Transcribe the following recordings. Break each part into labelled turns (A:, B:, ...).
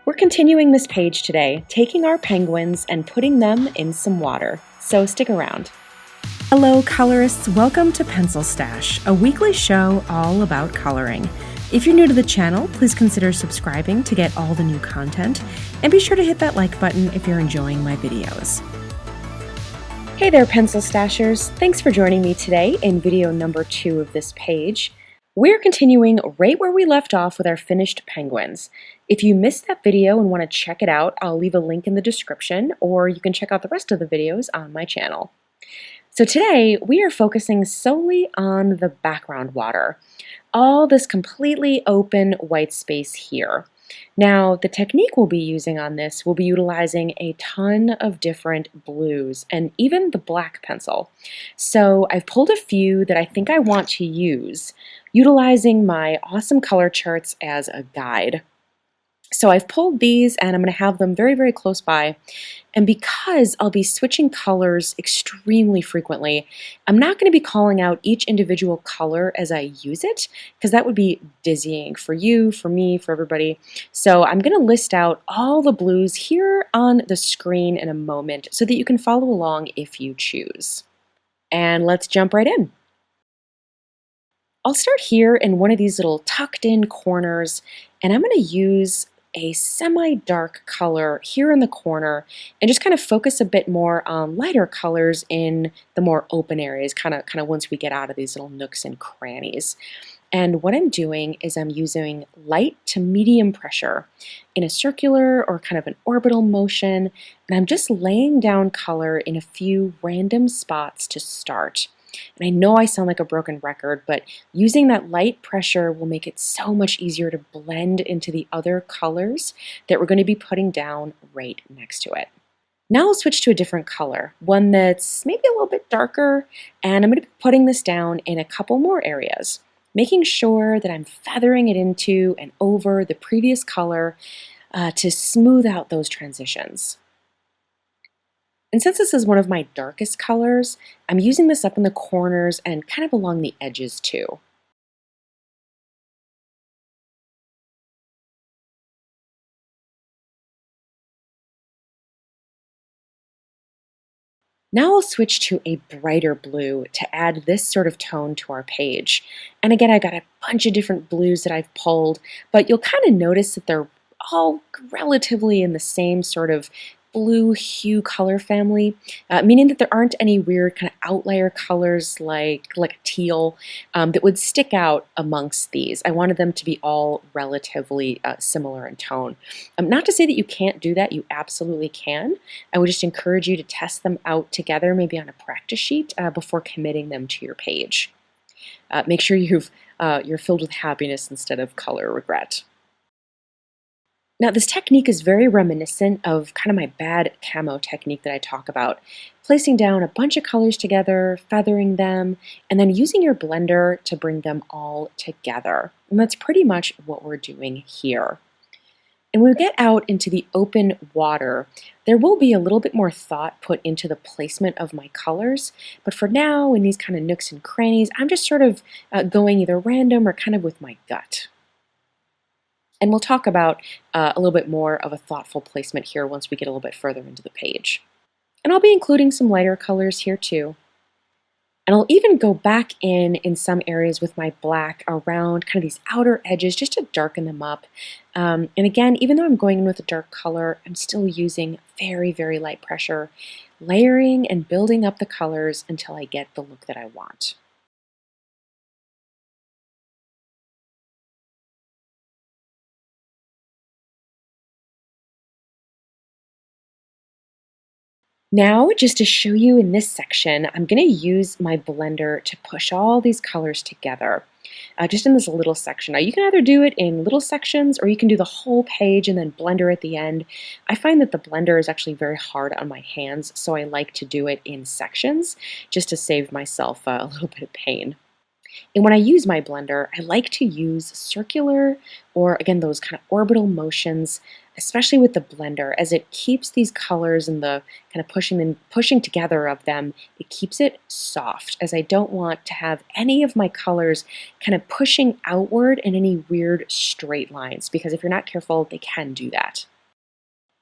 A: We're continuing this page today, taking our penguins and putting them in some water, so stick around. Hello colorists, welcome to PencilStash, a weekly show all about coloring. If you're new to the channel, please consider subscribing to get all the new content, and be sure to hit that like button if you're enjoying my videos. Hey there Pencil Stashers, thanks for joining me today in video number 2 of this page. We're continuing right where we left off with our finished penguins. If you missed that video and want to check it out, I'll leave a link in the description, or you can check out the rest of the videos on my channel. So today, we are focusing solely on the background water, all this completely open white space here. Now, the technique we'll be using on this will be utilizing a ton of different blues and even the black pencil. So I've pulled a few that I think I want to use, utilizing my awesome color charts as a guide. So I've pulled these and I'm going to have them very, very close by. And because I'll be switching colors extremely frequently, I'm not going to be calling out each individual color as I use it, because that would be dizzying for you, for me, for everybody. So I'm going to list out all the blues here on the screen in a moment so that you can follow along if you choose. And let's jump right in. I'll start here in one of these little tucked in corners, and I'm going to use a semi-dark color here in the corner and just kind of focus a bit more on lighter colors in the more open areas, kind of once we get out of these little nooks and crannies. And what I'm doing is I'm using light to medium pressure in a circular or kind of an orbital motion, and I'm just laying down color in a few random spots to start. And I know I sound like a broken record, but using that light pressure will make it so much easier to blend into the other colors that we're going to be putting down right next to it. Now I'll switch to a different color, one that's maybe a little bit darker, and I'm going to be putting this down in a couple more areas, making sure that I'm feathering it into and over the previous color to smooth out those transitions. And since this is one of my darkest colors, I'm using this up in the corners and kind of along the edges too. Now I'll switch to a brighter blue to add this sort of tone to our page. And again, I got a bunch of different blues that I've pulled, but you'll kind of notice that they're all relatively in the same sort of blue hue color family, meaning that there aren't any weird kind of outlier colors like teal that would stick out amongst these. I wanted them to be all relatively similar in tone. Not to say that you can't do that, you absolutely can. I would just encourage you to test them out together, maybe on a practice sheet before committing them to your page. Make sure you're filled with happiness instead of color regret. Now this technique is very reminiscent of kind of my bad camo technique that I talk about. Placing down a bunch of colors together, feathering them, and then using your blender to bring them all together. And that's pretty much what we're doing here. And when we get out into the open water, there will be a little bit more thought put into the placement of my colors. But for now, in these kind of nooks and crannies, I'm just sort of going either random or kind of with my gut. And we'll talk about a little bit more of a thoughtful placement here once we get a little bit further into the page. And I'll be including some lighter colors here too. And I'll even go back in some areas with my black around kind of these outer edges just to darken them up. And again, even though I'm going in with a dark color, I'm still using very, very light pressure, layering and building up the colors until I get the look that I want. Now, just to show you in this section, I'm going to use my blender to push all these colors together, just in this little section. Now, you can either do it in little sections or you can do the whole page and then blender at the end. I find that the blender is actually very hard on my hands, so I like to do it in sections just to save myself a little bit of pain. And when I use my blender, I like to use circular or, again, those kind of orbital motions, especially with the blender, as it keeps these colors and the kind of pushing together of them, it keeps it soft, as I don't want to have any of my colors kind of pushing outward in any weird straight lines, because if you're not careful, they can do that.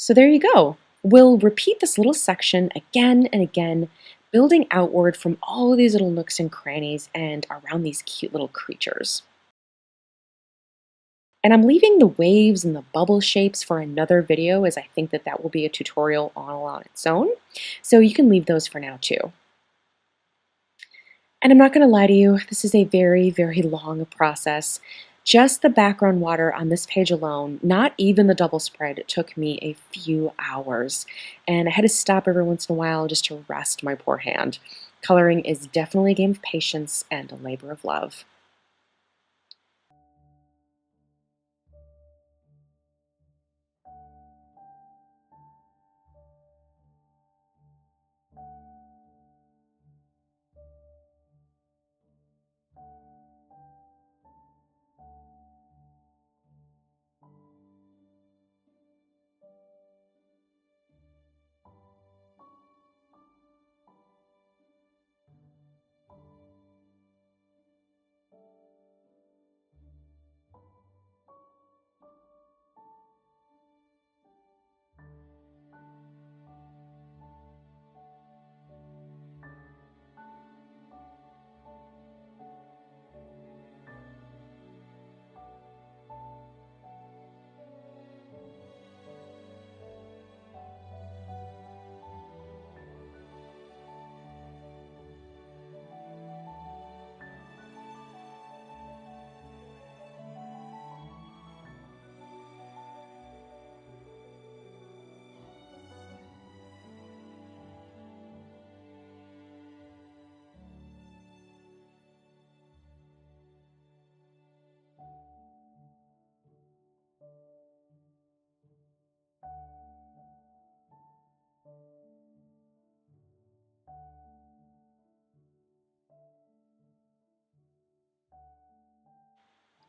A: So there you go. We'll repeat this little section again and again, building outward from all of these little nooks and crannies and around these cute little creatures. And I'm leaving the waves and the bubble shapes for another video, as I think that that will be a tutorial all on its own. So you can leave those for now too. And I'm not going to lie to you, this is a very, very long process. Just the background water on this page alone, not even the double spread, took me a few hours. And I had to stop every once in a while just to rest my poor hand. Coloring is definitely a game of patience and a labor of love.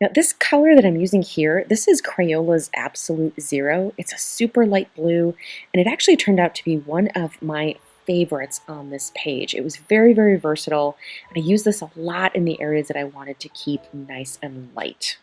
A: Now this color that I'm using here, this is Crayola's Absolute Zero. It's a super light blue, and it actually turned out to be one of my favorites on this page. It was very, very versatile, and I used this a lot in the areas that I wanted to keep nice and light.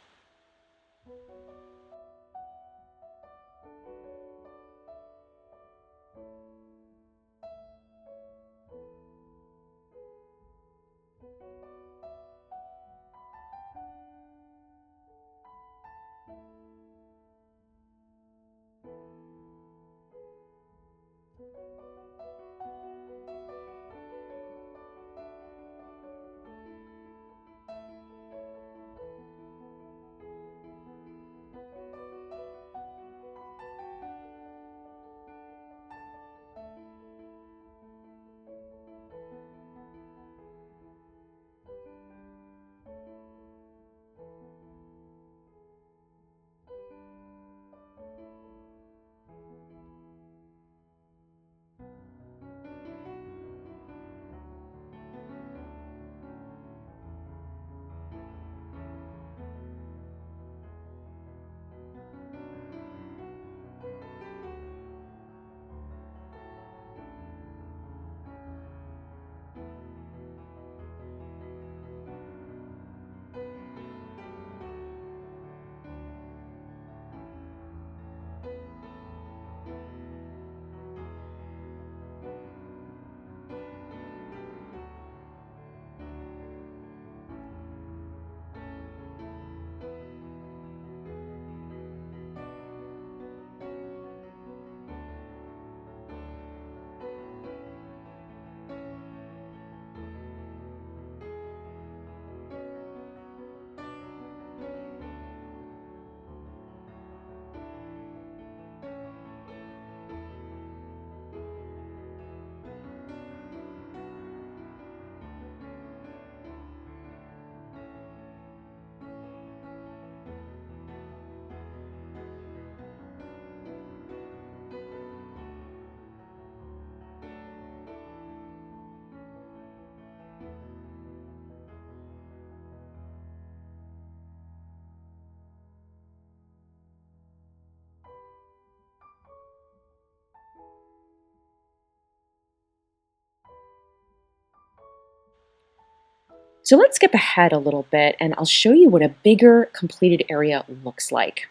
A: So let's skip ahead a little bit and I'll show you what a bigger completed area looks like.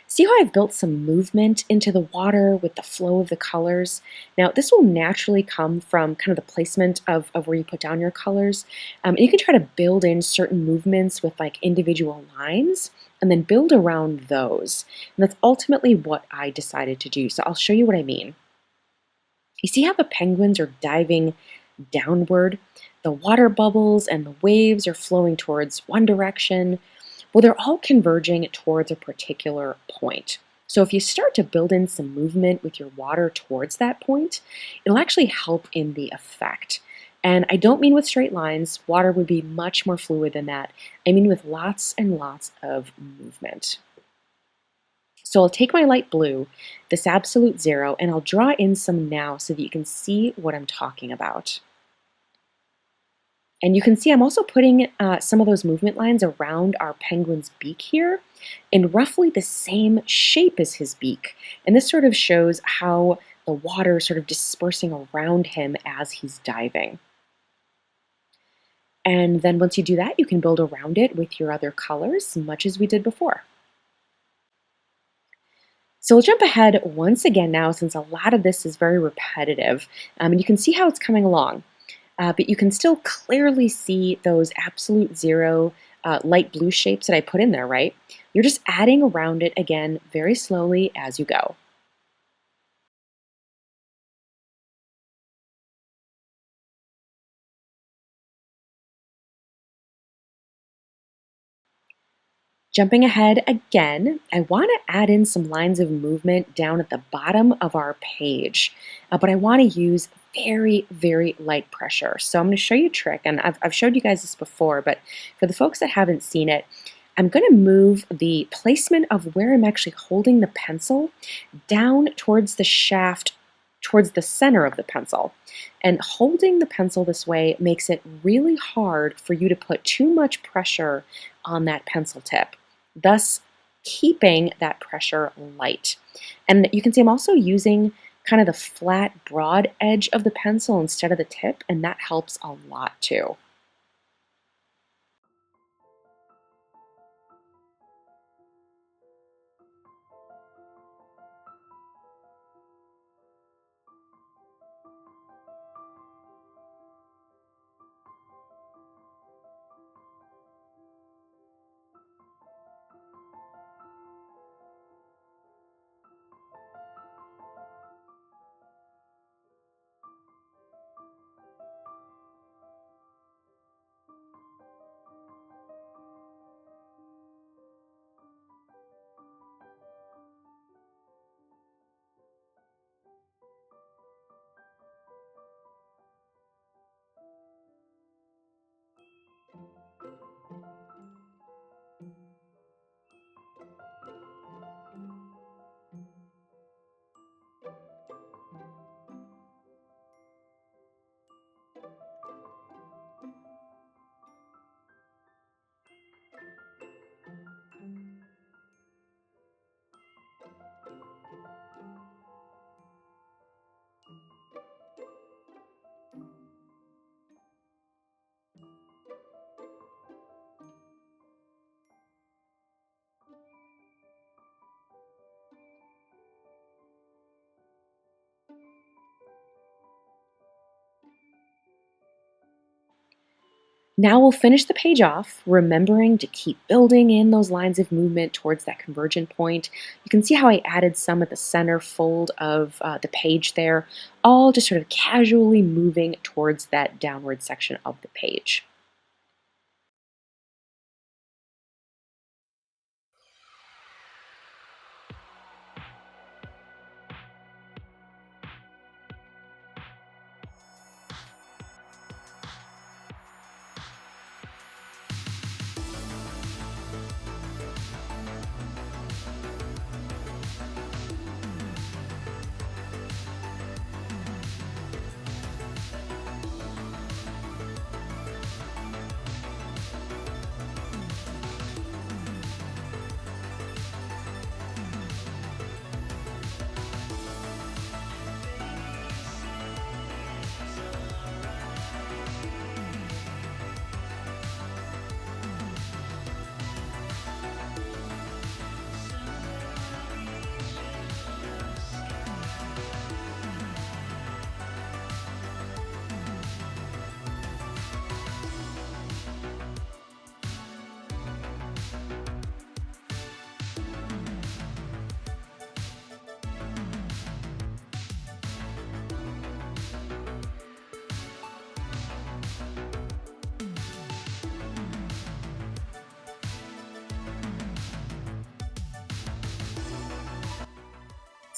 A: See how I've built some movement into the water with the flow of the colors? Now, this will naturally come from kind of the placement of where you put down your colors. And you can try to build in certain movements with like individual lines and then build around those. And that's ultimately what I decided to do. So I'll show you what I mean. You see how the penguins are diving downward? The water bubbles and the waves are flowing towards one direction. Well, they're all converging towards a particular point. So if you start to build in some movement with your water towards that point, it'll actually help in the effect. And I don't mean with straight lines. Water would be much more fluid than that. I mean with lots and lots of movement. So I'll take my light blue, this absolute zero, and I'll draw in some now so that you can see what I'm talking about. And you can see I'm also putting some of those movement lines around our penguin's beak here in roughly the same shape as his beak. And this sort of shows how the water is sort of dispersing around him as he's diving. And then once you do that, you can build around it with your other colors, much as we did before. So we'll jump ahead once again now, since a lot of this is very repetitive, and you can see how it's coming along. But you can still clearly see those absolute zero light blue shapes that I put in there, right? You're just adding around it again very slowly as you go. Jumping ahead again, I want to add in some lines of movement down at the bottom of our page, but I want to use very, very light pressure. So I'm going to show you a trick, and I've showed you guys this before, but for the folks that haven't seen it, I'm going to move the placement of where I'm actually holding the pencil down towards the shaft, towards the center of the pencil. And holding the pencil this way makes it really hard for you to put too much pressure on that pencil tip, thus keeping that pressure light. And you can see I'm also using kind of the flat, broad edge of the pencil instead of the tip, and that helps a lot too. Now we'll finish the page off, remembering to keep building in those lines of movement towards that convergent point. You can see how I added some at the center fold of the page there, all just sort of casually moving towards that downward section of the page.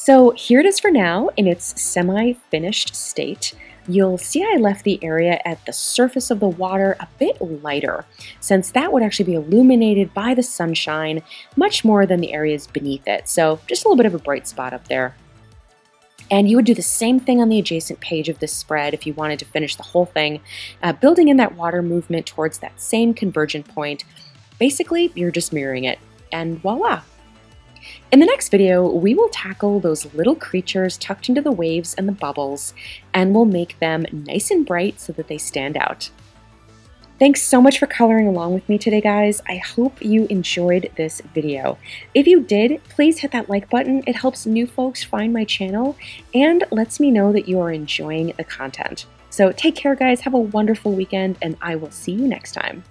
A: So here it is for now in its semi-finished state. You'll see I left the area at the surface of the water a bit lighter, since that would actually be illuminated by the sunshine much more than the areas beneath it. So just a little bit of a bright spot up there. And you would do the same thing on the adjacent page of this spread if you wanted to finish the whole thing, building in that water movement towards that same convergent point. Basically, you're just mirroring it, and voila! In the next video, we will tackle those little creatures tucked into the waves and the bubbles, and we'll make them nice and bright so that they stand out. Thanks so much for coloring along with me today, guys. I hope you enjoyed this video. If you did, please hit that like button. It helps new folks find my channel and lets me know that you are enjoying the content. So take care, guys. Have a wonderful weekend, and I will see you next time.